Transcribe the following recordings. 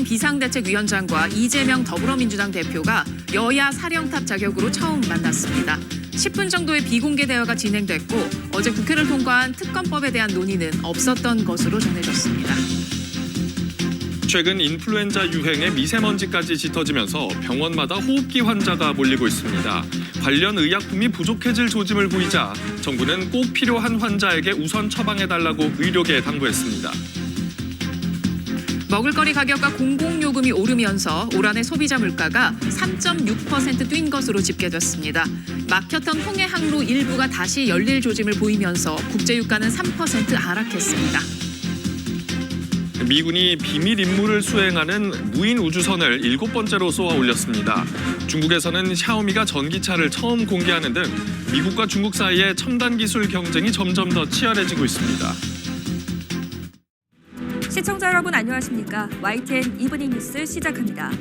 비상대책위원장과 이재명 더불어민주당 대표가 여야 사령탑 자격으로 처음 만났습니다. 10분 정도의 비공개 대화가 진행됐고 어제 국회를 통과한 특검법에 대한 논의는 없었던 것으로 전해졌습니다. 최근 인플루엔자 유행에 미세먼지까지 짙어지면서 병원마다 호흡기 환자가 몰리고 있습니다. 관련 의약품이 부족해질 조짐을 보이자 정부는 꼭 필요한 환자에게 우선 처방해달라고 의료계에 당부했습니다. 먹을거리 가격과 공공요금이 오르면서 올 한해 소비자 물가가 3.6% 뛴 것으로 집계됐습니다. 막혔던 홍해 항로 일부가 다시 열릴 조짐을 보이면서 국제유가는 3% 하락했습니다. 미군이 비밀 임무를 수행하는 무인 우주선을 7번째로 쏘아 올렸습니다. 중국에서는 샤오미가 전기차를 처음 공개하는 등 미국과 중국 사이의 첨단 기술 경쟁이 점점 더 치열해지고 있습니다. 시청자 여러분 안녕하십니까? YTN 이브닝 뉴스 시작합니다.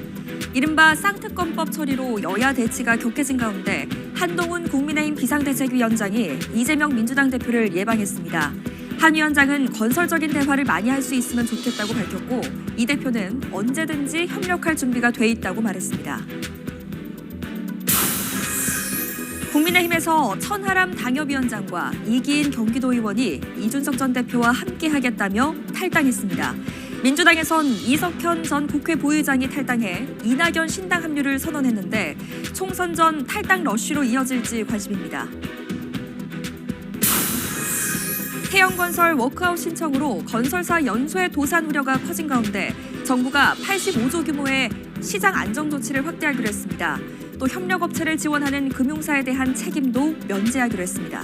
이른바 쌍특검법 처리로 여야 대치가 격해진 가운데 한동훈 국민의힘 비상대책위원장이 이재명 민주당 대표를 예방했습니다. 한 위원장은 건설적인 대화를 많이 할 수 있으면 좋겠다고 밝혔고 이 대표는 언제든지 협력할 준비가 돼 있다고 말했습니다. 국민의힘에서 천하람 당협위원장과 이기인 경기도 의원이 이준석 전 대표와 함께하겠다며 탈당했습니다. 민주당에선 이석현 전 국회 부의장이 탈당해 이낙연 신당 합류를 선언했는데 총선 전 탈당 러쉬로 이어질지 관심입니다. 태영건설 워크아웃 신청으로 건설사 연소의 도산 우려가 커진 가운데 정부가 85조 규모의 시장 안정 조치를 확대하기로 했습니다. 또 협력업체를 지원하는 금융사에 대한 책임도 면제하기로 했습니다.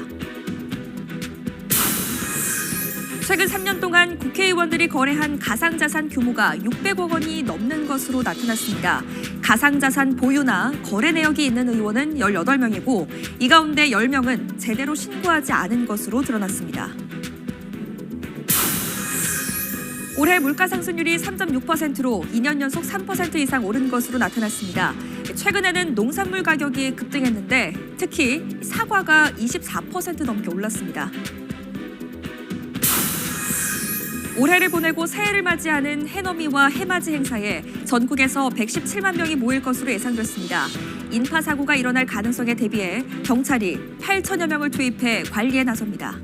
최근 3년 동안 국회의원들이 거래한 가상자산 규모가 600억 원이 넘는 것으로 나타났습니다. 가상자산 보유나 거래 내역이 있는 의원은 18명이고 이 가운데 10명은 제대로 신고하지 않은 것으로 드러났습니다. 올해 물가 상승률이 3.6%로 2년 연속 3% 이상 오른 것으로 나타났습니다. 최근에는 농산물 가격이 급등했는데 특히 사과가 24% 넘게 올랐습니다. 올해를 보내고 새해를 맞이하는 해넘이와 해맞이 행사에 전국에서 117만 명이 모일 것으로 예상됐습니다. 인파 사고가 일어날 가능성에 대비해 경찰이 8천여 명을 투입해 관리에 나섭니다.